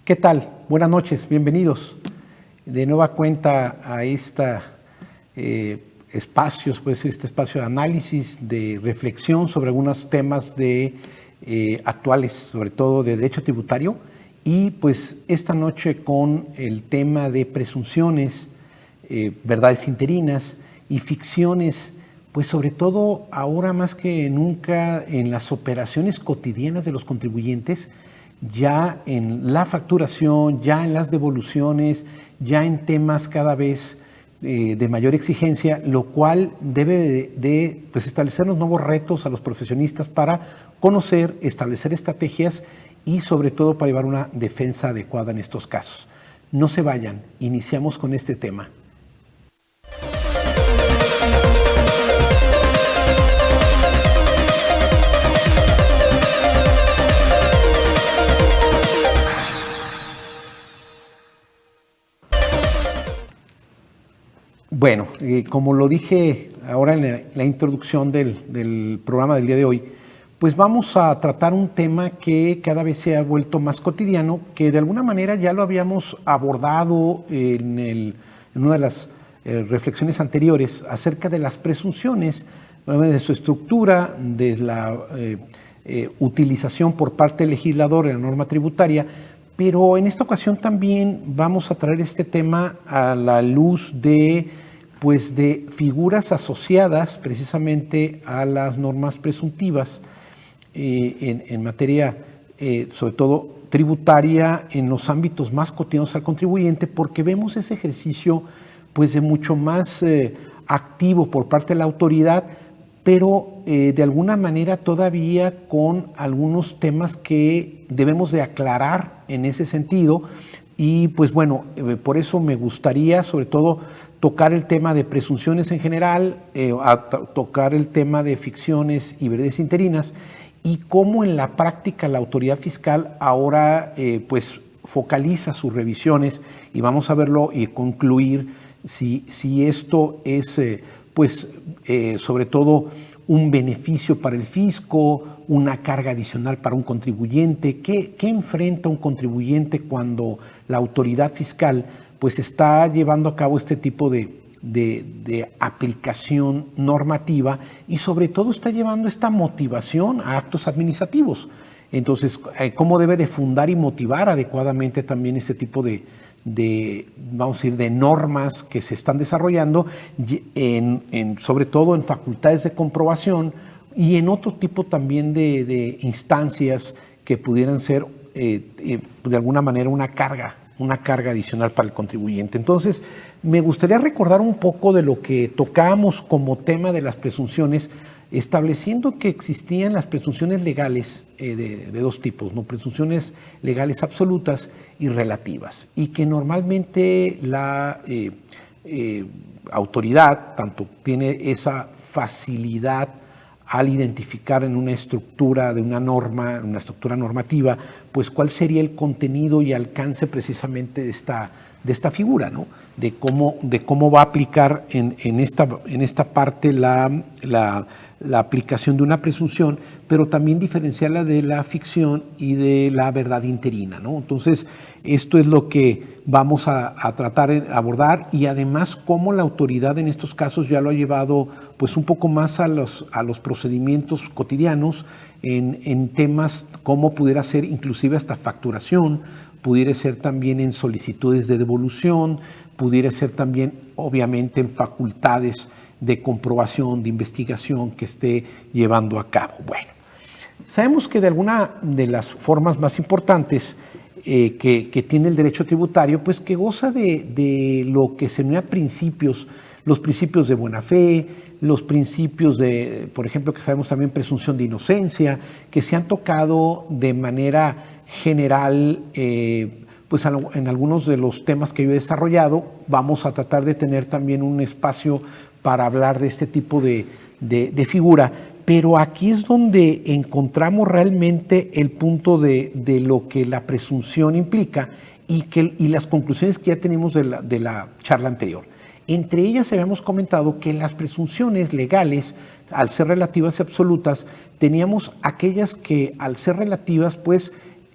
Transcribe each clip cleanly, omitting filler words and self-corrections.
¿Qué tal? Buenas noches, bienvenidos de nueva cuenta a este espacio de análisis, de reflexión sobre algunos temas actuales, sobre todo de derecho tributario, y pues esta noche con el tema de presunciones, verdades interinas y ficciones, pues sobre todo ahora más que nunca en las operaciones cotidianas de los contribuyentes, ya en la facturación, ya en las devoluciones, ya en temas cada vez de mayor exigencia, lo cual debe de establecernos nuevos retos a los profesionistas para conocer, establecer estrategias y sobre todo para llevar una defensa adecuada en estos casos. No se vayan, iniciamos con este tema. Bueno, como lo dije ahora en la introducción del programa del día de hoy, pues vamos a tratar un tema que cada vez se ha vuelto más cotidiano, que de alguna manera ya lo habíamos abordado en una de las reflexiones anteriores acerca de las presunciones, de su estructura, de la utilización por parte del legislador en la norma tributaria, pero en esta ocasión también vamos a traer este tema a la luz de figuras asociadas precisamente a las normas presuntivas en materia, sobre todo tributaria, en los ámbitos más cotidianos al contribuyente, porque vemos ese ejercicio de mucho más activo por parte de la autoridad, pero de alguna manera todavía con algunos temas que debemos de aclarar en ese sentido. Y por eso me gustaría sobre todo tocar el tema de presunciones en general, tocar el tema de ficciones y verdades interinas, y cómo en la práctica la autoridad fiscal ahora focaliza sus revisiones, y vamos a verlo y concluir si esto es sobre todo un beneficio para el fisco, una carga adicional para un contribuyente. ¿Qué enfrenta un contribuyente cuando la autoridad fiscal está llevando a cabo este tipo de aplicación normativa y sobre todo está llevando esta motivación a actos administrativos? Entonces, ¿cómo debe de fundar y motivar adecuadamente también este tipo de normas que se están desarrollando, sobre todo en facultades de comprobación y en otro tipo también de instancias que pudieran ser de alguna manera una carga adicional para el contribuyente? Entonces, me gustaría recordar un poco de lo que tocábamos como tema de las presunciones, estableciendo que existían las presunciones legales de dos tipos, ¿no? Presunciones legales absolutas y relativas, y que normalmente la autoridad tanto tiene esa facilidad al identificar en una estructura de una norma, una estructura normativa, cuál sería el contenido y alcance precisamente de esta figura, ¿no? De cómo va a aplicar en esta parte la aplicación de una presunción, pero también diferenciarla de la ficción y de la verdad interina, ¿no? Entonces, esto es lo que vamos a tratar de abordar, y además cómo la autoridad en estos casos ya lo ha llevado un poco más a los procedimientos cotidianos en temas como pudiera ser inclusive hasta facturación, pudiera ser también en solicitudes de devolución, pudiera ser también obviamente en facultades de comprobación, de investigación que esté llevando a cabo. Bueno, sabemos que de alguna de las formas más importantes que tiene el derecho tributario, que goza de lo que se denomina principios, los principios de buena fe, los principios de, por ejemplo, que sabemos también presunción de inocencia, que se han tocado de manera general en algunos de los temas que yo he desarrollado. Vamos a tratar de tener también un espacio para hablar de este tipo de figura, pero aquí es donde encontramos realmente el punto de lo que la presunción implica y las conclusiones que ya tenemos de la charla anterior. Entre ellas habíamos comentado que las presunciones legales, al ser relativas y absolutas, teníamos aquellas que al ser relativas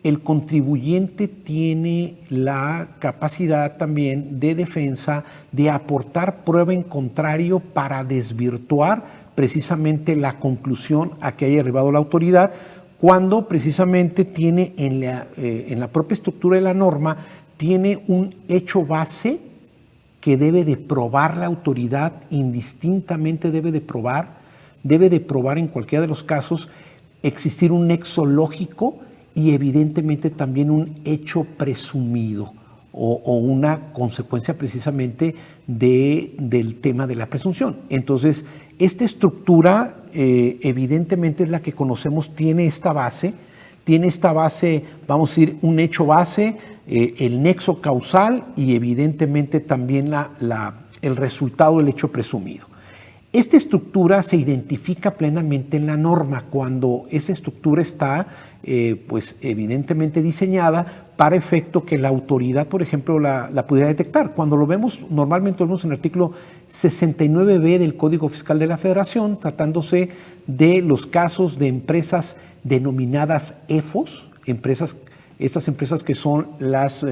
el contribuyente tiene la capacidad también de defensa de aportar prueba en contrario para desvirtuar precisamente la conclusión a que haya arribado la autoridad, cuando precisamente tiene en la propia estructura de la norma, tiene un hecho base que debe de probar la autoridad, indistintamente debe de probar en cualquiera de los casos existir un nexo lógico y evidentemente también un hecho presumido o una consecuencia precisamente del tema de la presunción. Entonces, esta estructura evidentemente es la que conocemos, tiene esta base, vamos a decir, un hecho base, el nexo causal y evidentemente también el resultado del hecho presumido. Esta estructura se identifica plenamente en la norma cuando esa estructura está pues evidentemente diseñada para efecto que la autoridad, por ejemplo, la pudiera detectar. Cuando lo vemos, normalmente lo vemos en el artículo 69b del Código Fiscal de la Federación, tratándose de los casos de empresas denominadas EFOS, estas empresas que son las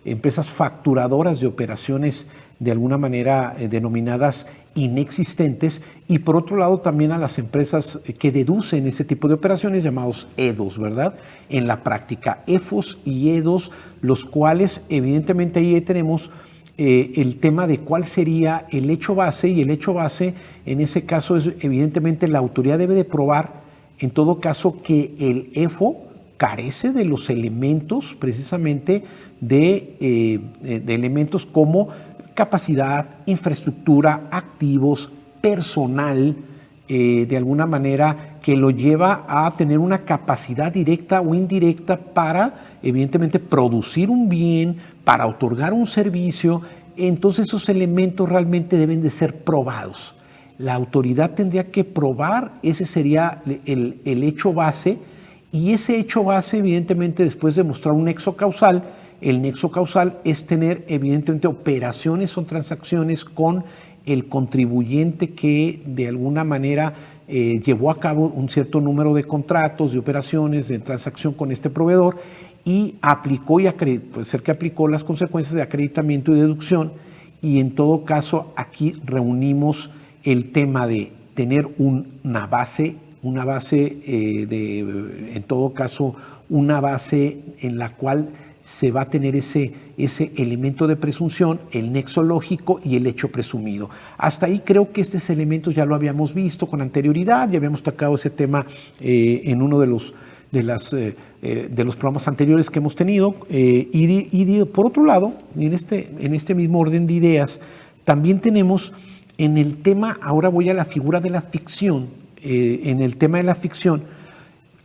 empresas facturadoras de operaciones de alguna manera denominadas inexistentes, y por otro lado también a las empresas que deducen ese tipo de operaciones llamados EDOS, ¿verdad? En la práctica, EFOS y EDOS, los cuales evidentemente ahí tenemos el tema de cuál sería el hecho base, y el hecho base en ese caso es evidentemente la autoridad debe de probar en todo caso que el EFO carece de los elementos precisamente de elementos como capacidad, infraestructura, activos, personal, de alguna manera que lo lleva a tener una capacidad directa o indirecta para evidentemente producir un bien, para otorgar un servicio. Entonces esos elementos realmente deben de ser probados. La autoridad tendría que probar, ese sería el hecho base, y ese hecho base evidentemente después de mostrar un nexo causal. El nexo causal es tener evidentemente operaciones o transacciones con el contribuyente que de alguna manera llevó a cabo un cierto número de contratos, de operaciones, de transacción con este proveedor y aplicó puede ser que aplicó las consecuencias de acreditamiento y deducción, y en todo caso aquí reunimos el tema de tener una base en todo caso una base en la cual se va a tener ese elemento de presunción, el nexo lógico y el hecho presumido. Hasta ahí creo que estos elementos ya lo habíamos visto con anterioridad, ya habíamos tocado ese tema en uno de los programas anteriores que hemos tenido. Por otro lado, en este mismo orden de ideas, también tenemos en el tema, ahora voy a la figura de la ficción, en el tema de la ficción,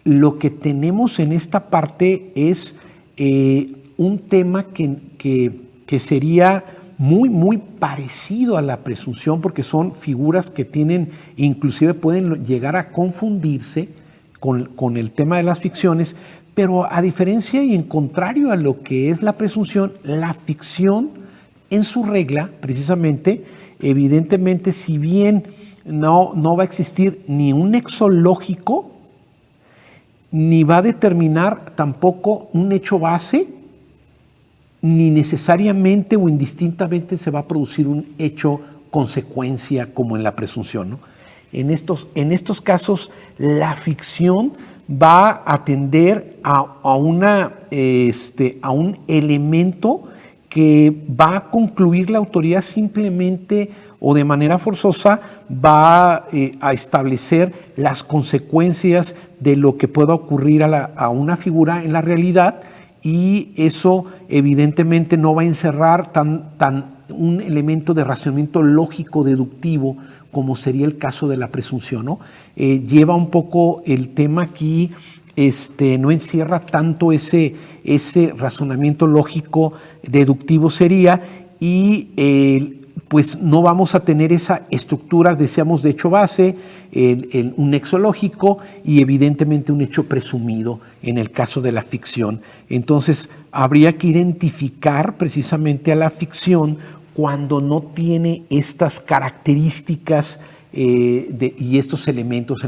lo que tenemos en esta parte es un tema que sería muy, muy parecido a la presunción, porque son figuras que inclusive pueden llegar a confundirse con el tema de las ficciones, pero a diferencia y en contrario a lo que es la presunción, la ficción en su regla, precisamente, evidentemente, si bien no va a existir ni un nexo lógico, ni va a determinar tampoco un hecho base, ni necesariamente o indistintamente se va a producir un hecho consecuencia como en la presunción, ¿no? En estos casos, la ficción va a tender a un elemento que va a concluir la autoridad simplemente o de manera forzosa, va a establecer las consecuencias de lo que pueda ocurrir a una figura en la realidad, y eso evidentemente no va a encerrar un elemento de razonamiento lógico deductivo como sería el caso de la presunción, ¿no? Lleva un poco el tema aquí, no encierra tanto ese razonamiento lógico deductivo sería, y pues no vamos a tener esa estructura, decíamos, de hecho base, un nexo lógico y evidentemente un hecho presumido en el caso de la ficción. Entonces, habría que identificar precisamente a la ficción cuando no tiene estas características y estos elementos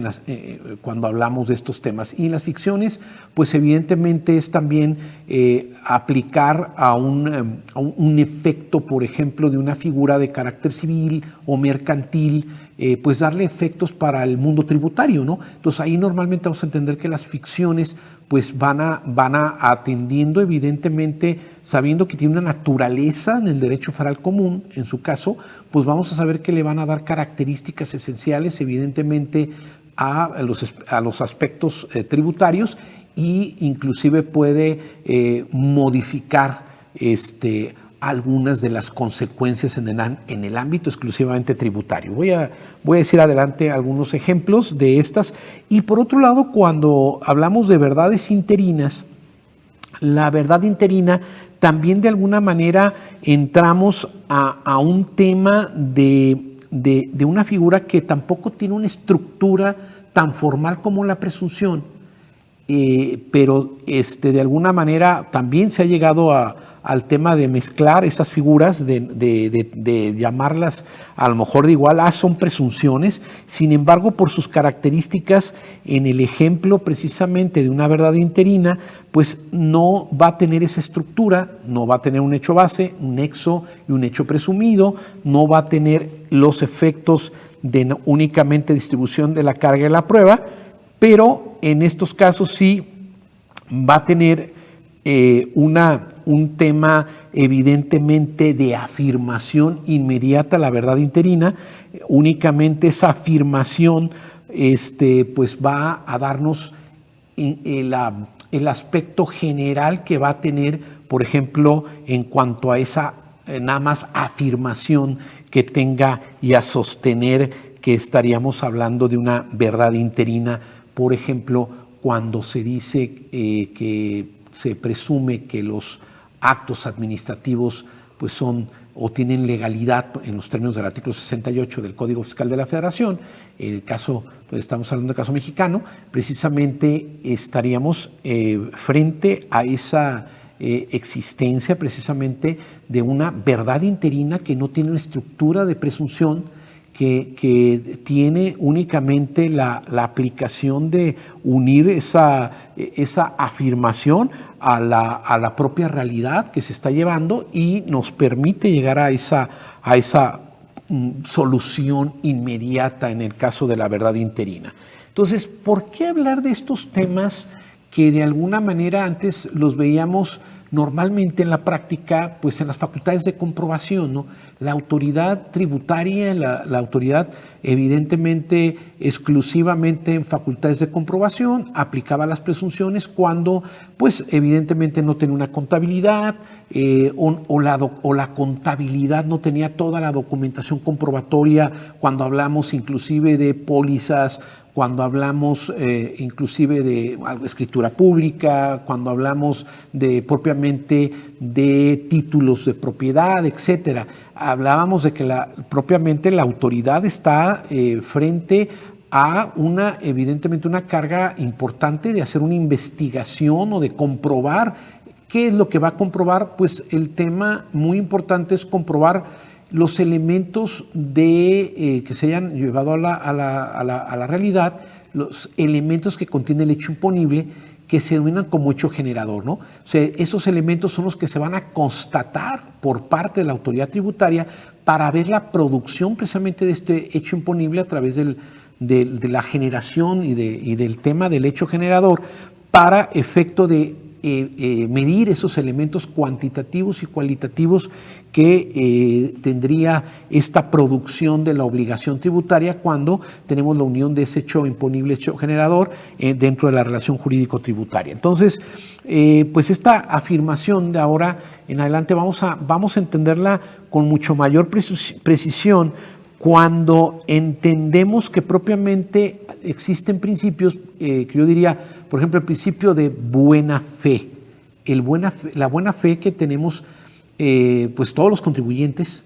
cuando hablamos de estos temas. Y en las ficciones, pues evidentemente es también aplicar a un efecto, por ejemplo, de una figura de carácter civil o mercantil, pues darle efectos para el mundo tributario, ¿no? Entonces ahí normalmente vamos a entender que las ficciones pues van a atendiendo evidentemente, sabiendo que tiene una naturaleza en el derecho federal común, en su caso, pues vamos a saber que le van a dar características esenciales evidentemente a los aspectos tributarios, y inclusive puede modificar algunas de las consecuencias en el ámbito exclusivamente tributario. Voy a decir adelante algunos ejemplos de estas. Y por otro lado, cuando hablamos de verdades interinas, la verdad interina también de alguna manera entramos a un tema de una figura que tampoco tiene una estructura tan formal como la presunción, pero de alguna manera también se ha llegado al tema de mezclar esas figuras, de llamarlas a lo mejor de igual, son presunciones. Sin embargo, por sus características, en el ejemplo precisamente de una verdad interina, pues no va a tener esa estructura, no va a tener un hecho base, un nexo y un hecho presumido, no va a tener los efectos de únicamente distribución de la carga de la prueba, pero en estos casos sí va a tener un tema evidentemente de afirmación inmediata a la verdad interina. Únicamente esa afirmación pues va a darnos el aspecto general que va a tener, por ejemplo, en cuanto a esa nada más afirmación que tenga y a sostener que estaríamos hablando de una verdad interina. Por ejemplo, cuando se dice que se presume que los actos administrativos pues son o tienen legalidad en los términos del artículo 68 del Código Fiscal de la Federación, el caso, pues estamos hablando del caso mexicano, precisamente estaríamos frente a esa existencia precisamente de una verdad interina que no tiene una estructura de presunción, que tiene únicamente la aplicación de unir esa afirmación a la propia realidad que se está llevando y nos permite llegar a esa solución inmediata en el caso de la verdad interina. Entonces, ¿por qué hablar de estos temas que de alguna manera antes los veíamos normalmente en la práctica, pues en las facultades de comprobación, ¿no? La autoridad tributaria, la autoridad evidentemente exclusivamente en facultades de comprobación, aplicaba las presunciones cuando pues evidentemente no tenía una contabilidad o la contabilidad no tenía toda la documentación comprobatoria, cuando hablamos inclusive de pólizas, cuando hablamos inclusive de escritura pública, cuando hablamos propiamente de títulos de propiedad, etcétera. Hablábamos de que propiamente la autoridad está frente a evidentemente una carga importante de hacer una investigación o de comprobar. ¿Qué es lo que va a comprobar? Pues el tema muy importante es comprobar los elementos que se hayan llevado a la realidad, los elementos que contiene el hecho imponible, que se denominan como hecho generador, ¿no? O sea, esos elementos son los que se van a constatar por parte de la autoridad tributaria para ver la producción precisamente de este hecho imponible a través de la generación y del tema del hecho generador, para efecto de medir esos elementos cuantitativos y cualitativos que tendría esta producción de la obligación tributaria cuando tenemos la unión de ese hecho imponible, hecho generador, dentro de la relación jurídico-tributaria. Entonces, pues esta afirmación de ahora en adelante vamos a entenderla con mucho mayor precisión cuando entendemos que propiamente existen principios que yo diría, por ejemplo, el principio de buena fe. La buena fe que tenemos pues todos los contribuyentes,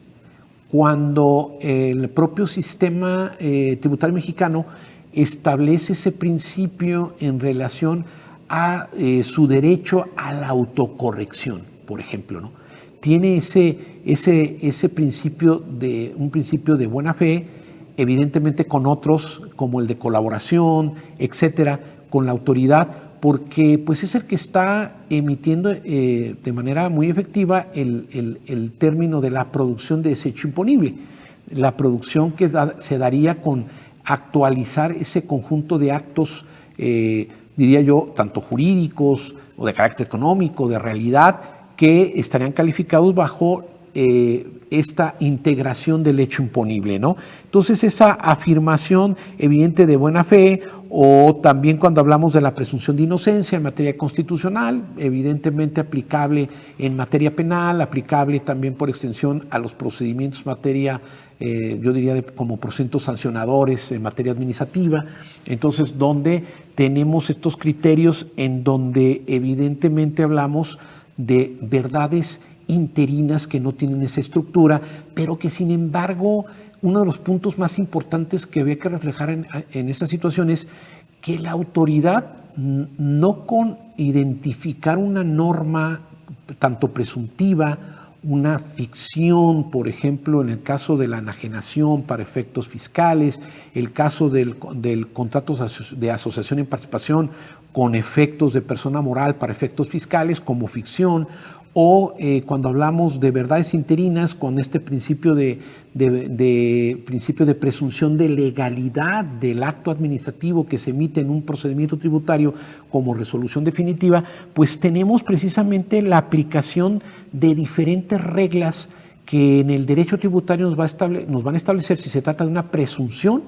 cuando el propio sistema tributario mexicano establece ese principio en relación a su derecho a la autocorrección, por ejemplo, ¿no? Tiene ese principio un principio de buena fe evidentemente con otros, como el de colaboración, etcétera, con la autoridad, porque pues es el que está emitiendo de manera muy efectiva el término de la producción de desecho imponible. La producción que se daría con actualizar ese conjunto de actos, diría yo, tanto jurídicos o de carácter económico, de realidad, que estarían calificados bajo esta integración del hecho imponible, ¿no? Entonces, esa afirmación evidente de buena fe, o también cuando hablamos de la presunción de inocencia en materia constitucional, evidentemente aplicable en materia penal, aplicable también por extensión a los procedimientos en materia, yo diría como procedimientos sancionadores en materia administrativa. Entonces, donde tenemos estos criterios en donde evidentemente hablamos de verdades interinas que no tienen esa estructura, pero que sin embargo uno de los puntos más importantes que había que reflejar en esta situación es que la autoridad, no con identificar una norma tanto presuntiva, una ficción, por ejemplo, en el caso de la enajenación para efectos fiscales, el caso del contrato de asociación en participación con efectos de persona moral para efectos fiscales como ficción, o cuando hablamos de verdades interinas con este principio principio de presunción de legalidad del acto administrativo que se emite en un procedimiento tributario como resolución definitiva, pues tenemos precisamente la aplicación de diferentes reglas que en el derecho tributario nos van a establecer si se trata de una presunción,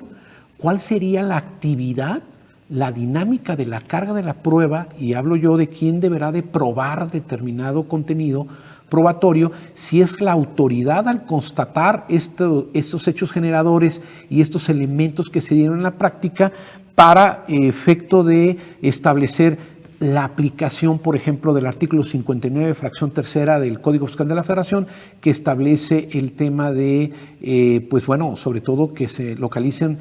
cuál sería la actividad, la dinámica de la carga de la prueba, y hablo yo de quién deberá de probar determinado contenido probatorio, si es la autoridad al constatar estos hechos generadores y estos elementos que se dieron en la práctica para efecto de establecer la aplicación, por ejemplo, del artículo 59, fracción tercera del Código Fiscal de la Federación, que establece el tema de, pues bueno, sobre todo que se localicen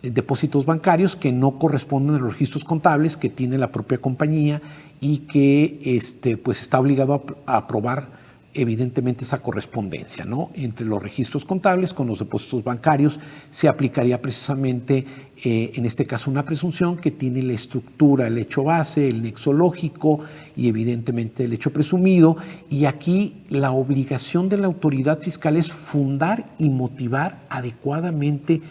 depósitos bancarios que no corresponden a los registros contables que tiene la propia compañía y que pues está obligado a aprobar evidentemente esa correspondencia, ¿no? Entre los registros contables con los depósitos bancarios se aplicaría precisamente en este caso una presunción que tiene la estructura, el hecho base, el nexo lógico y evidentemente el hecho presumido, y aquí la obligación de la autoridad fiscal es fundar y motivar adecuadamente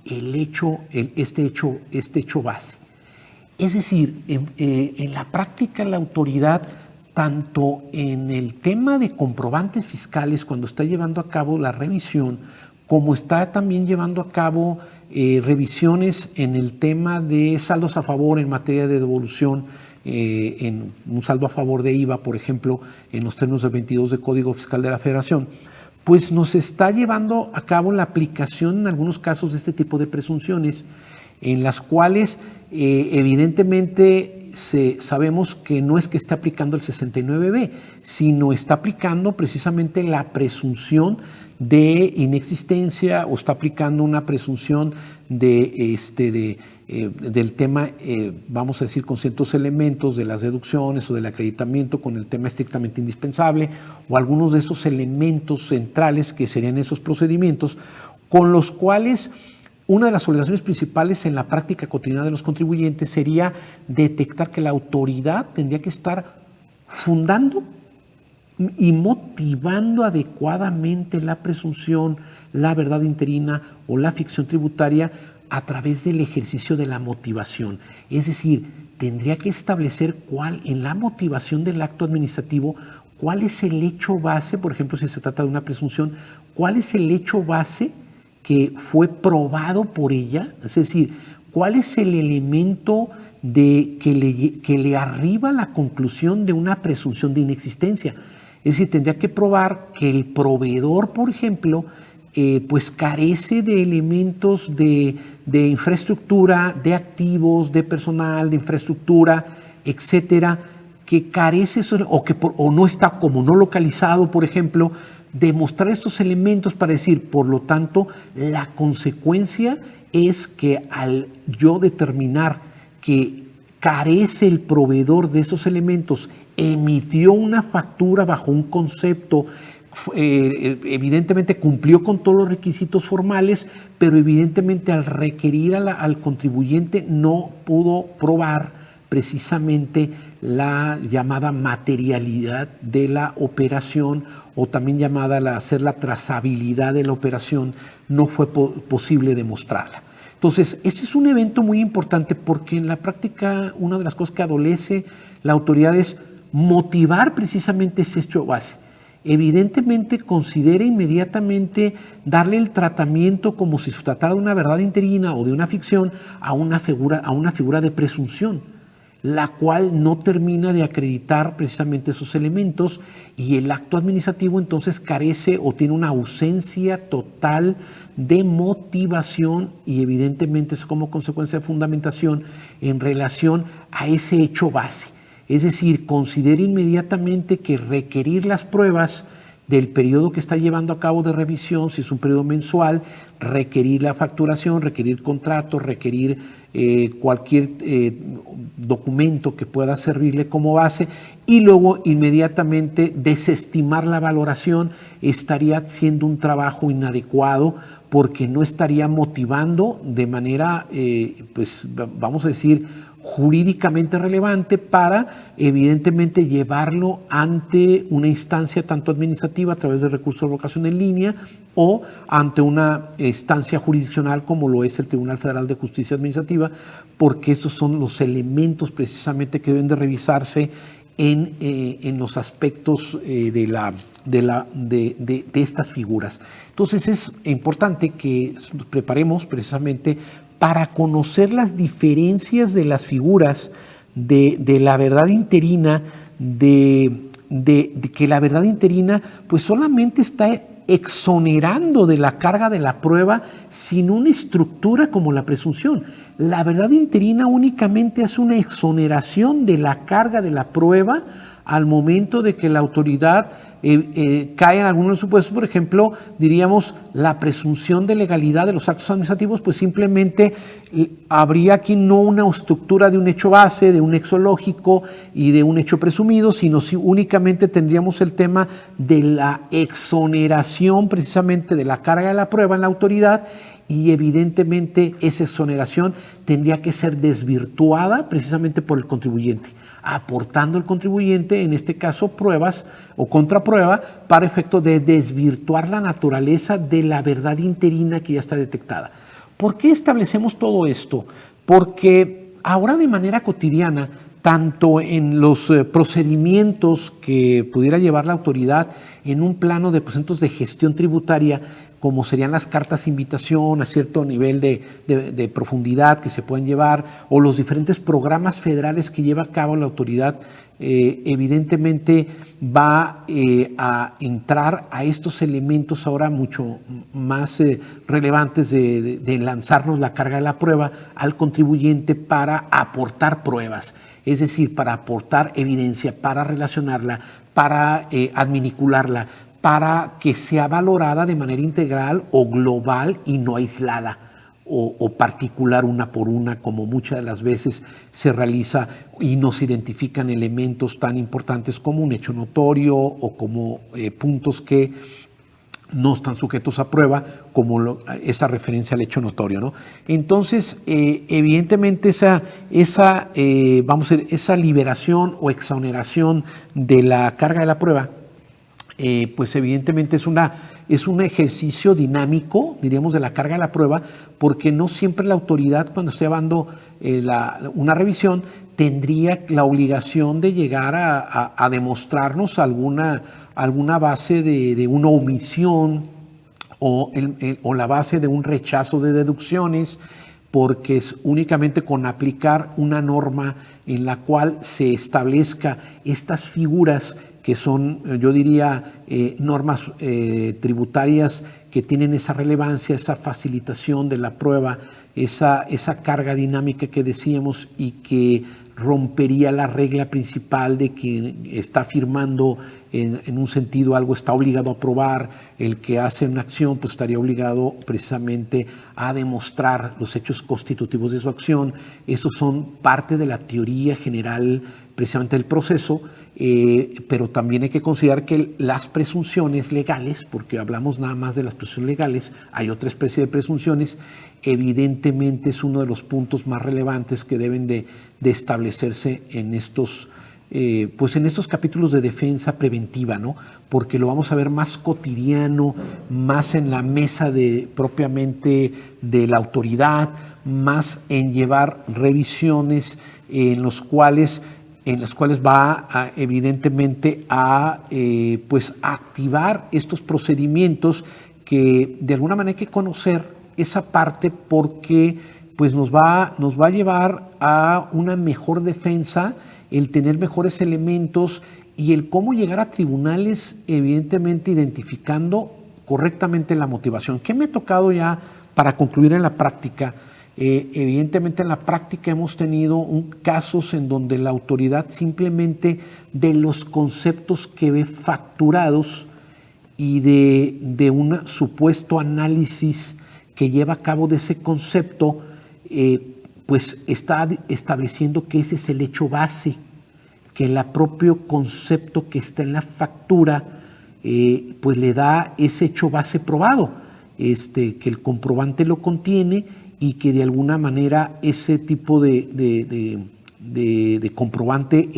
este hecho base. Es decir, en la práctica la autoridad, tanto en el tema de comprobantes fiscales, cuando está llevando a cabo la revisión, como está también llevando a cabo revisiones en el tema de saldos a favor en materia de devolución, en un saldo a favor de IVA, por ejemplo, en los términos del 22 del Código Fiscal de la Federación, pues nos está llevando a cabo la aplicación en algunos casos de este tipo de presunciones, en las cuales evidentemente sabemos que no es que esté aplicando el 69B, sino está aplicando precisamente la presunción de inexistencia, o está aplicando una presunción del tema, vamos a decir, con ciertos elementos de las deducciones o del acreditamiento con el tema estrictamente indispensable, o algunos de esos elementos centrales que serían esos procedimientos, con los cuales una de las obligaciones principales en la práctica cotidiana de los contribuyentes sería detectar que la autoridad tendría que estar fundando y motivando adecuadamente la presunción, la verdad interina o la ficción tributaria a través del ejercicio de la motivación. Es decir, tendría que establecer en la motivación del acto administrativo, cuál es el hecho base, por ejemplo, si se trata de una presunción, cuál es el hecho base que fue probado por ella, es decir, cuál es el elemento que le arriba a la conclusión de una presunción de inexistencia. Es decir, tendría que probar que el proveedor, por ejemplo, pues carece de elementos de infraestructura, de activos, de personal, de infraestructura, etcétera, que carece o no está como no localizado, por ejemplo, demostrar estos elementos para decir, por lo tanto, la consecuencia es que al yo determinar que carece el proveedor de esos elementos, emitió una factura bajo un concepto evidentemente cumplió con todos los requisitos formales, pero evidentemente al requerir al contribuyente no pudo probar precisamente la llamada materialidad de la operación, o también llamada hacer la trazabilidad de la operación, no fue posible demostrarla. Entonces, este es un evento muy importante porque en la práctica una de las cosas que adolece la autoridad es motivar precisamente ese hecho base. Evidentemente considera inmediatamente darle el tratamiento como si se tratara de una verdad interina o de una ficción a una figura de presunción, la cual no termina de acreditar precisamente esos elementos, y el acto administrativo entonces carece o tiene una ausencia total de motivación, y evidentemente es como consecuencia de fundamentación en relación a ese hecho base. Es decir, considera inmediatamente que requerir las pruebas del periodo que está llevando a cabo de revisión, si es un periodo mensual, requerir la facturación, requerir contratos, requerir cualquier documento que pueda servirle como base, y luego inmediatamente desestimar la valoración, estaría haciendo un trabajo inadecuado porque no estaría motivando de manera, pues vamos a decir, jurídicamente relevante para evidentemente llevarlo ante una instancia tanto administrativa a través de recurso de revocación en línea o ante una instancia jurisdiccional como lo es el Tribunal Federal de Justicia Administrativa, porque estos son los elementos precisamente que deben de revisarse en los aspectos de estas figuras. Entonces es importante que nos preparemos precisamente para conocer las diferencias de las figuras de la verdad interina, de que la verdad interina pues solamente está exonerando de la carga de la prueba sin una estructura como la presunción. La verdad interina únicamente es una exoneración de la carga de la prueba al momento de que la autoridad cae en algunos supuestos. Por ejemplo, diríamos la presunción de legalidad de los actos administrativos, pues simplemente habría aquí no una estructura de un hecho base, de un nexo lógico y de un hecho presumido, sino si únicamente tendríamos el tema de la exoneración precisamente de la carga de la prueba en la autoridad, y evidentemente esa exoneración tendría que ser desvirtuada precisamente por el contribuyente, aportando el contribuyente, en este caso, pruebas o contraprueba para efecto de desvirtuar la naturaleza de la verdad interina que ya está detectada. ¿Por qué establecemos todo esto? Porque ahora de manera cotidiana, tanto en los procedimientos que pudiera llevar la autoridad en un plano de procedimientos de gestión tributaria, como serían las cartas de invitación a cierto nivel de profundidad que se pueden llevar, o los diferentes programas federales que lleva a cabo la autoridad, evidentemente va a entrar a estos elementos ahora mucho más relevantes de lanzarnos la carga de la prueba al contribuyente para aportar pruebas, es decir, para aportar evidencia, para relacionarla, para adminicularla, para que sea valorada de manera integral o global y no aislada o particular una por una, como muchas de las veces se realiza y nos identifican elementos tan importantes como un hecho notorio o como puntos que no están sujetos a prueba, como esa referencia al hecho notorio, ¿no? Entonces, evidentemente esa liberación o exoneración de la carga de la prueba, pues evidentemente es un ejercicio dinámico, diríamos, de la carga de la prueba, porque no siempre la autoridad, cuando esté llevando una revisión, tendría la obligación de llegar a demostrarnos alguna base de una omisión o la base de un rechazo de deducciones, porque es únicamente con aplicar una norma en la cual se establezca estas figuras que son, yo diría, normas tributarias que tienen esa relevancia, esa facilitación de la prueba, esa carga dinámica que decíamos, y que rompería la regla principal de que está firmando en un sentido algo está obligado a probar. El que hace una acción pues estaría obligado precisamente a demostrar los hechos constitutivos de su acción. Esos son parte de la teoría general precisamente del proceso, pero también hay que considerar que las presunciones legales, porque hablamos nada más de las presunciones legales, hay otra especie de presunciones, evidentemente es uno de los puntos más relevantes que deben de establecerse en estos, pues en estos capítulos de defensa preventiva, ¿no? Porque lo vamos a ver más cotidiano, más en la mesa propiamente de la autoridad, más en llevar revisiones en las cuales va evidentemente a pues activar estos procedimientos que de alguna manera hay que conocer esa parte porque pues nos va a llevar a una mejor defensa, el tener mejores elementos y el cómo llegar a tribunales evidentemente identificando correctamente la motivación. ¿Qué me ha tocado ya para concluir en la práctica? Evidentemente en la práctica hemos tenido casos en donde la autoridad simplemente de los conceptos que ve facturados y de un supuesto análisis que lleva a cabo de ese concepto, pues está estableciendo que ese es el hecho base, que el propio concepto que está en la factura pues le da ese hecho base probado, que el comprobante lo contiene y que de alguna manera ese tipo de comprobante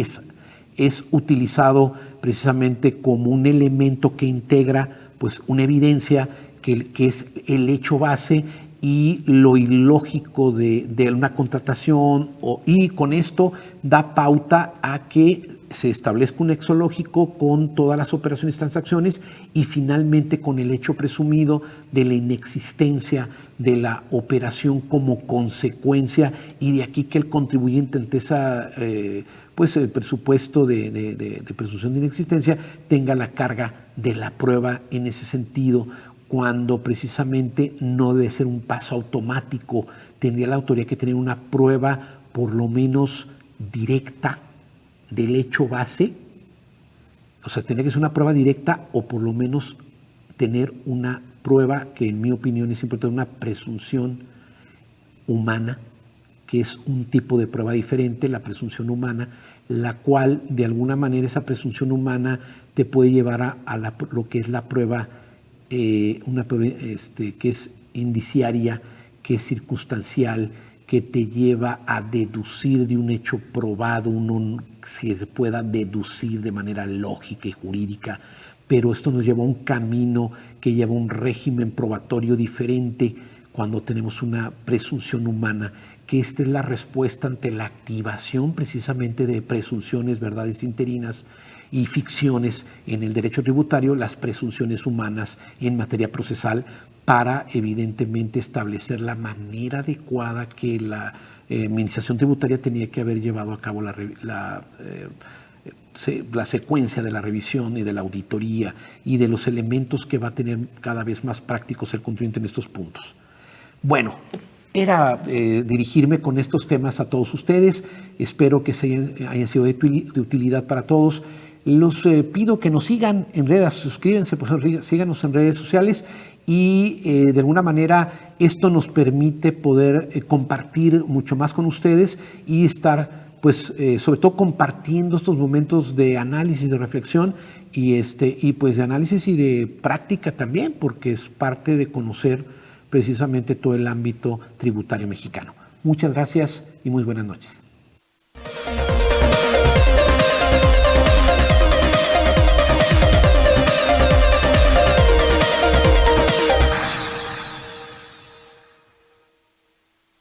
es utilizado precisamente como un elemento que integra pues una evidencia que es el hecho base y lo ilógico de una contratación y con esto da pauta a que se establezca un nexo lógico con todas las operaciones y transacciones y finalmente con el hecho presumido de la inexistencia de la operación como consecuencia y de aquí que el contribuyente ante esa pues el presupuesto de presunción de inexistencia tenga la carga de la prueba en ese sentido, cuando precisamente no debe ser un paso automático, tendría la autoridad que tener una prueba por lo menos directa del hecho base, o sea, tendría que ser una prueba directa o por lo menos tener una prueba que en mi opinión es importante, una presunción humana, que es un tipo de prueba diferente, la presunción humana, la cual de alguna manera esa presunción humana te puede llevar a lo que es la prueba, una prueba que es indiciaria, que es circunstancial, que te lleva a deducir de un hecho probado, que se pueda deducir de manera lógica y jurídica, pero esto nos lleva a un camino que lleva a un régimen probatorio diferente cuando tenemos una presunción humana, que esta es la respuesta ante la activación precisamente de presunciones, verdades interinas y ficciones en el derecho tributario, las presunciones humanas en materia procesal, para evidentemente establecer la manera adecuada que la administración tributaria tenía que haber llevado a cabo la secuencia de la revisión y de la auditoría y de los elementos que va a tener cada vez más prácticos el contribuyente en estos puntos. Bueno, era dirigirme con estos temas a todos ustedes. Espero que hayan sido de utilidad para todos. Los pido que nos sigan en redes, suscríbanse, por favor, síganos en redes sociales y de alguna manera esto nos permite poder compartir mucho más con ustedes y estar pues sobre todo compartiendo estos momentos de análisis, de reflexión y pues de análisis y de práctica también, porque es parte de conocer precisamente todo el ámbito tributario mexicano. Muchas gracias y muy buenas noches.